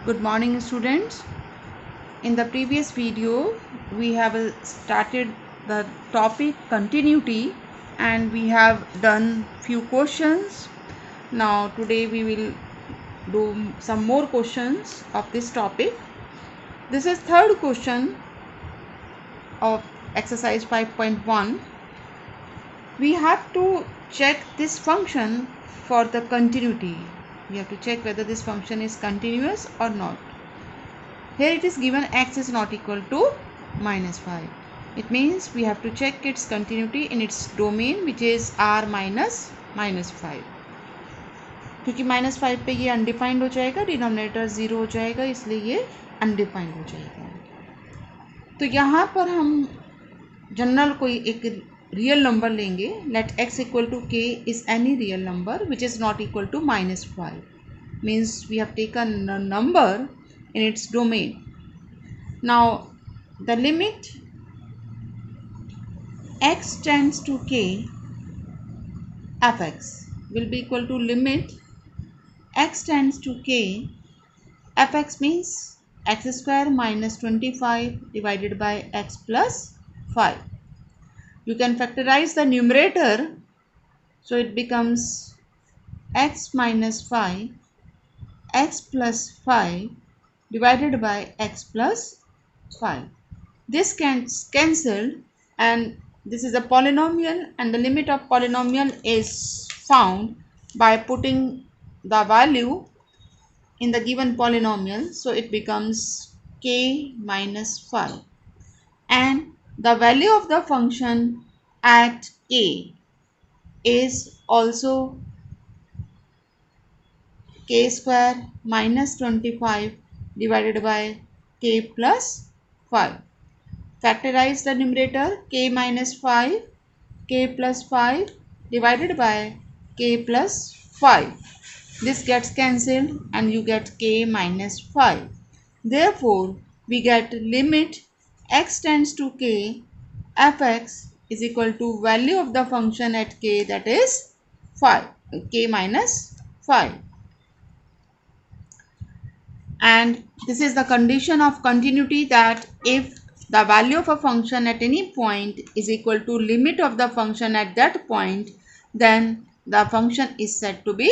Good morning, students. In the previous video we have started the topic continuity and we have done few questions. Now today we will do some more questions of this topic. This is third question of exercise 5.1. We have to check this function for the continuity. We have to check whether this function is continuous or not. Here it is given x is not equal to -5. It means we have to check its continuity in its domain which is r minus -5. क्योंकि -5 पे ये undefined हो जाएगा, denominator 0 हो जाएगा, इसलिए ये undefined हो जाएगा. तो यहाँ पर हम जनरल कोई एक रियल नंबर लेंगे. Let x equal to k is any real number which is not equal to -5. Means we have taken a number in its domain. Now the limit x tends to k fx will be equal to limit x tends to k fx means x square minus 25 divided by x plus 5. You can factorize the numerator, so it becomes x minus 5 x plus 5 divided by x plus 5. This gets cancelled and this is a polynomial, and the limit of polynomial is found by putting the value in the given polynomial. So it becomes k minus 5, and the value of the function at a is also k square minus 25 divided by k plus 5. Factorize the numerator, k minus 5 k plus 5 divided by k plus 5. This gets cancelled and you get k minus 5. Therefore, we get limit x tends to k fx is equal to value of the function at k, that is 5, k minus 5. And this is the condition of continuity, that if the value of a function at any point is equal to limit of the function at that point, then the function is said to be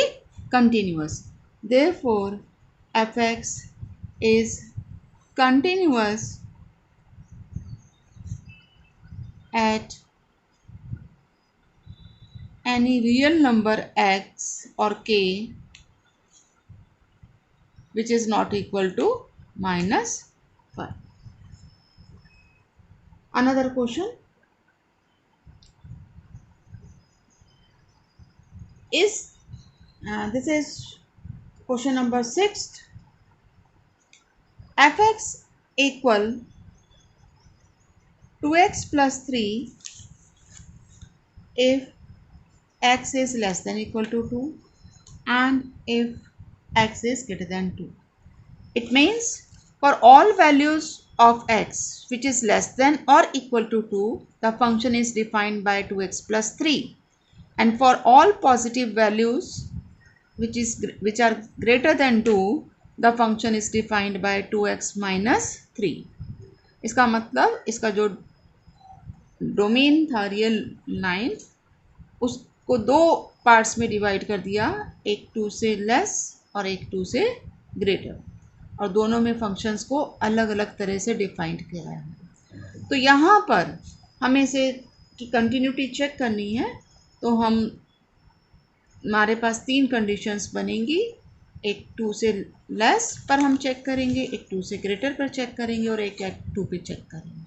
continuous. Therefore, fx is continuous at any real number x or k which is not equal to -5. Another question is this is question number 6. fx equal 2x plus 3 if x is less than equal to 2 and if x is greater than 2. It means for all values of x which is less than or equal to 2, the function is defined by 2x plus 3, and for all positive values which are greater than 2, the function is defined by 2x minus 3. इसका मतलब इसका जो domain था real line, उसको दो parts में divide कर दिया, एक 2 से लेस और एक 2 से ग्रेटर, और दोनों में फंक्शंस को अलग अलग तरह से डिफाइंड किया है. तो यहाँ पर हमें से की कंटिन्यूटी चेक करनी है, तो हमारे पास 3 कंडीशंस बनेंगी. एक 2 से लेस पर हम चेक करेंगे, एक 2 से ग्रेटर पर चेक करेंगे और एक 2 पे चेक करेंगे.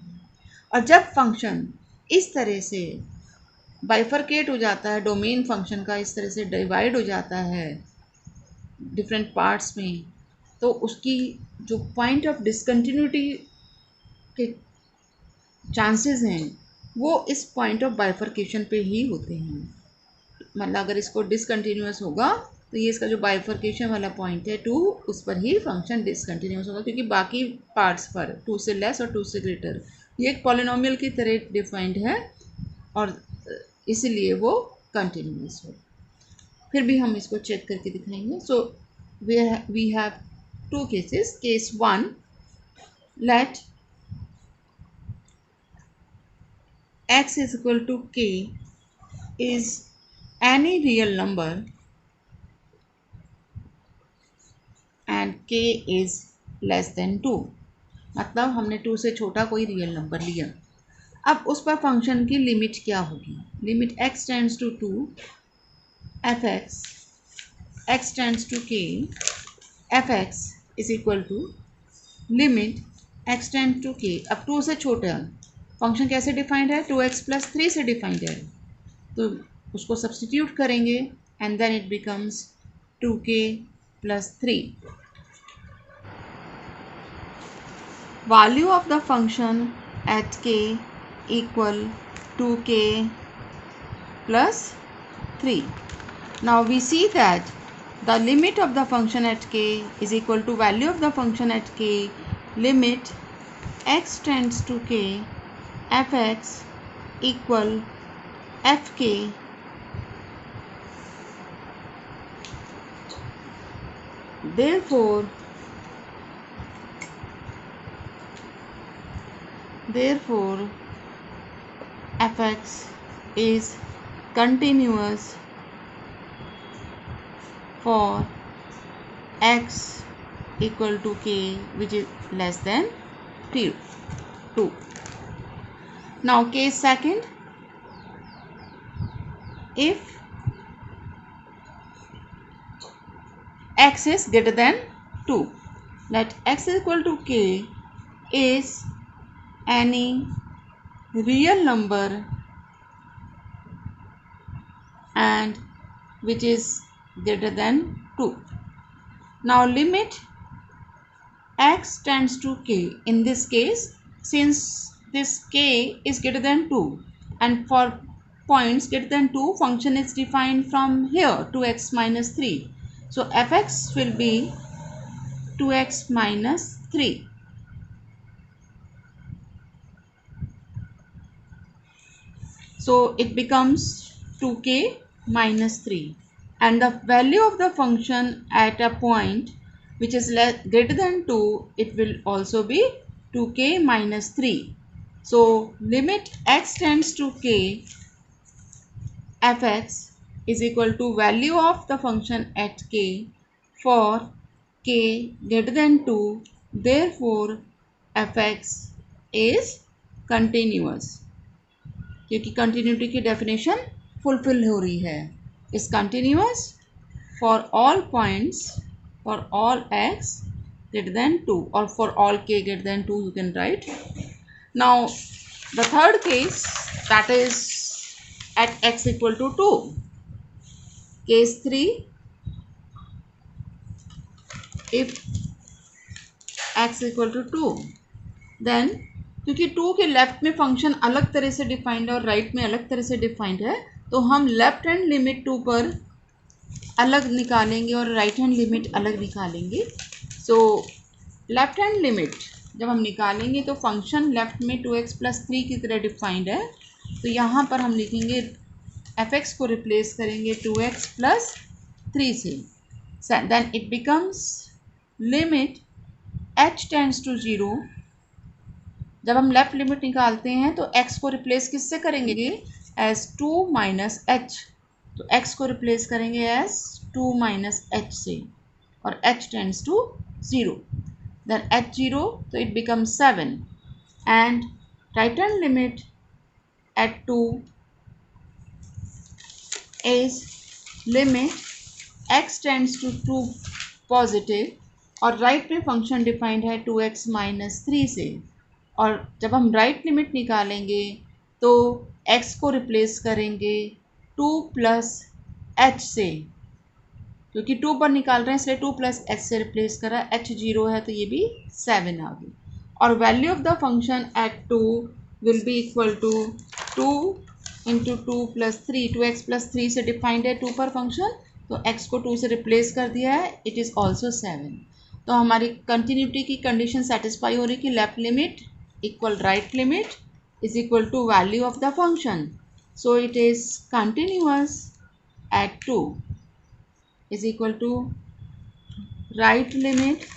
और जब फंक्शन इस तरह से बाइफरकेट हो जाता है, डोमेन फंक्शन का इस तरह से डिवाइड हो जाता है डिफरेंट पार्ट्स में, तो उसकी जो पॉइंट ऑफ डिसकंटिन्यूटी के चांसेस हैं वो इस पॉइंट ऑफ बाइफरकेशन पे ही होते हैं. मतलब अगर इसको डिसकंटिन्यूअस होगा तो ये इसका जो बाइफरकेशन वाला पॉइंट है 2, उस पर ही फंक्शन डिसकंटिन्यूअस होगा, क्योंकि बाकी पार्ट्स पर 2 से लेस और 2 से ग्रेटर ये एक पॉलिनोमियल की तरह डिफाइंड है और इसीलिए वो कंटिन्यूअस हो. फिर भी हम इसको चेक करके दिखाएंगे. So we have two cases. Case 1, let x is equal to k is any real number and k is less than 2. मतलब हमने 2 से छोटा कोई रियल नंबर लिया. अब उस पर फंक्शन की लिमिट क्या होगी? Limit x tends to 2 f(x) x tends to k f(x) is equal to limit x tends to k. अब 2 से छोटा फंक्शन कैसे डिफाइंड है? 2x + 3 से डिफाइंड है, तो उसको सब्सटीट्यूट करेंगे and then it becomes 2k + 3. Value of the function at k equal 2k plus 3. Now we see that the limit of the function at k is equal to value of the function at k limit x tends to k f(x) equal fk therefore f(x) is continuous for x equal to k which is less than 2. Now case second, if x is greater than 2, let x is equal to k is any real number and which is greater than 2. Now limit x tends to k. In this case, since this k is greater than 2 and for points greater than 2, function is defined from here 2x minus 3. So f(x) will be 2x minus 3. So it becomes 2k minus 3 and the value of the function at a point which is greater than 2, it will also be 2k minus 3. So limit x tends to k f(x) is equal to value of the function at k for k greater than 2. Therefore f(x) is continuous. क्योंकि continuity की definition fulfil हो रही है. Is continuous for all points for all x greater than 2 or for all k greater than 2 you can write. Now the third case, that is at x equal to 2. Case 3, if x equal to 2, then क्योंकि 2 के left में function अलग तरह से defined है और right में अलग तरह से डिफाइंड है, तो हम लेफ्ट हैंड लिमिट 2 पर अलग निकालेंगे और राइट हैंड लिमिट अलग निकालेंगे. सो लेफ्ट हैंड लिमिट जब हम निकालेंगे तो फंक्शन लेफ्ट में 2x + 3 की तरह डिफाइंड है, तो यहाँ पर हम लिखेंगे f(x) को रिप्लेस करेंगे 2x + 3 से. Then it becomes limit h tends to 0. जब हम लेफ्ट लिमिट निकालते हैं तो x को रिप्लेस किससे करेंगे? As 2 minus h. तो x को रिप्लेस करेंगे एज 2 माइनस h से और h tends to 0. Then h 0, तो it becomes 7 and right hand limit at 2 is limit x tends to 2 positive और राइट में फंक्शन डिफाइंड है 2x माइनस 3 से. और जब हम राइट लिमिट निकालेंगे तो x को रिप्लेस करेंगे 2 + h से, क्योंकि 2 पर निकाल रहे हैं इसलिए 2 + h से रिप्लेस करा. h 0 है तो ये भी 7 आ गई. और value of the function at 2 will be equal to 2 × 2 + 3. 2x + 3 से डिफाइंड है 2 पर फंक्शन, तो x को 2 से रिप्लेस कर दिया है, इट इज़ ऑल्सो 7. तो हमारी कंटिन्यूटी की कंडीशन सेटिस्फाई हो रही कि left limit equal right limit is equal to value of the function. So it is continuous at 2 is equal to right limit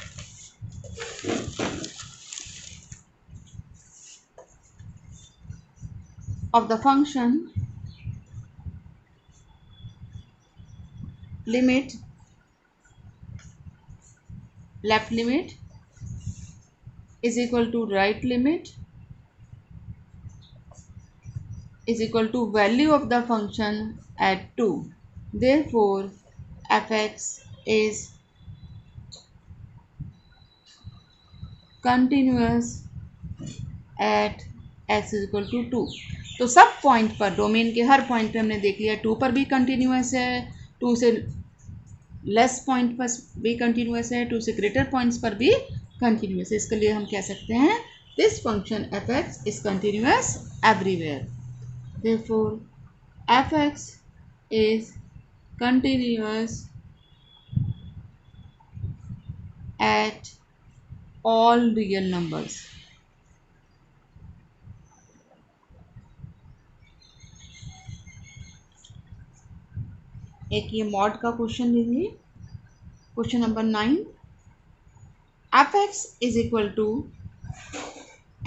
of the function limit left limit is equal to right limit is equal to value of the function at 2. Therefore, fx is continuous at x is equal to 2. तो सब point पर, domain के हर point पे हमने देख लिया 2 पर भी कंटिन्यूस है, 2 से लेस पॉइंट पर भी कंटिन्यूस है, 2 से ग्रेटर पॉइंट्स पर भी कंटिन्यूस है. इसके लिए हम कह सकते हैं this function F x is continuous everywhere. Therefore F x is continuous at all real numbers. एक ये मॉड का क्वेश्चन लीजिए. Question number 9. F x is equal to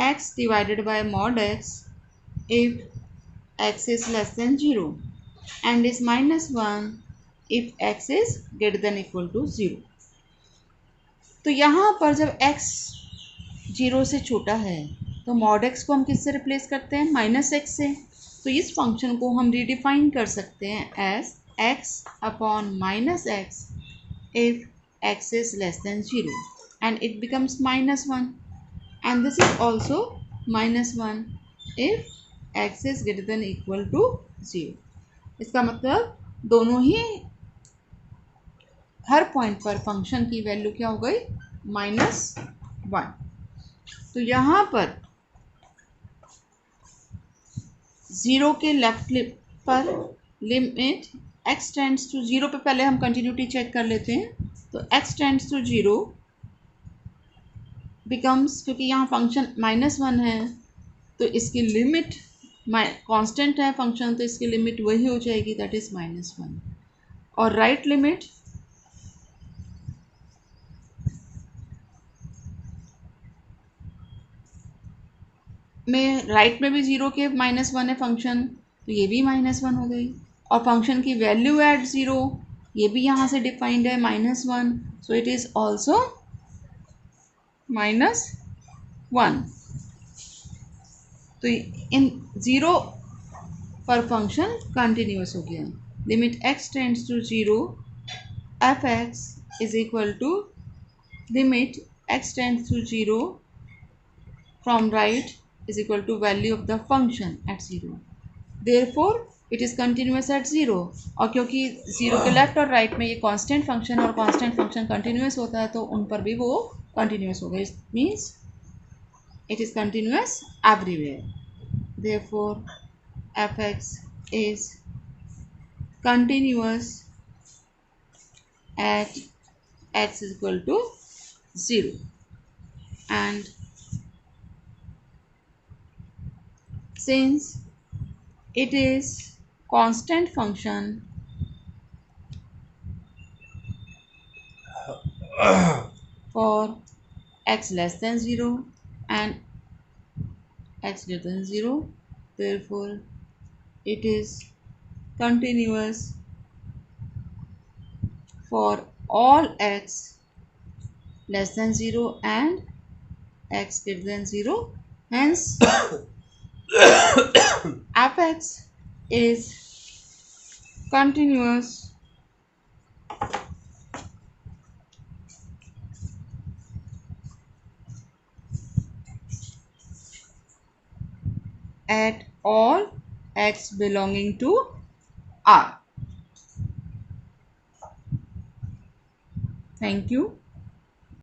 x divided by mod x if x is less than 0 and is -1 if x is greater than equal to 0. तो यहाँ पर जब x 0 से छोटा है तो मॉड x को हम किससे रिप्लेस करते हैं? -x से. तो इस फंक्शन को हम रीडिफाइन कर सकते हैं as x upon -x if x is less than 0 and it becomes -1 and this is also -1 if x is greater than equal to 0. इसका मतलब दोनों ही हर पॉइंट पर फंक्शन की वैल्यू क्या हो गई? -1. तो यहाँ पर 0 के लेफ्ट पर लिमिट x टेंड्स टू 0 पे पहले हम कंटिन्यूटी चेक कर लेते हैं. तो x टेंड्स टू 0 बिकम्स, क्योंकि यहाँ फंक्शन -1 है तो इसकी लिमिट कांस्टेंट है फंक्शन, तो इसकी लिमिट वही हो जाएगी, दैट इज -1. और राइट लिमिट में राइट में भी 0 के -1 है फंक्शन, तो ये भी -1 हो गई. और फंक्शन की वैल्यू एट 0 ये भी यहाँ से डिफाइंड है -1, सो इट इज़ ऑल्सो -1. तो इन 0 पर फंक्शन कंटिन्यूस हो गया. Limit x tends to 0 f x is equal to limit x tends to 0 from right is equal to value of the function at 0. Therefore, it is continuous at 0. और क्योंकि 0 के left और right में ये constant function और constant function continuous होता है तो उन पर भी वो कंटिन्यूस होगा. It means it is continuous everywhere. Therefore, fx is continuous at x is equal to 0 and since it is constant function for x less than 0 and x greater than 0, therefore it is continuous for all x less than 0 and x greater than 0. Hence fx is continuous at all x belonging to R. Thank you.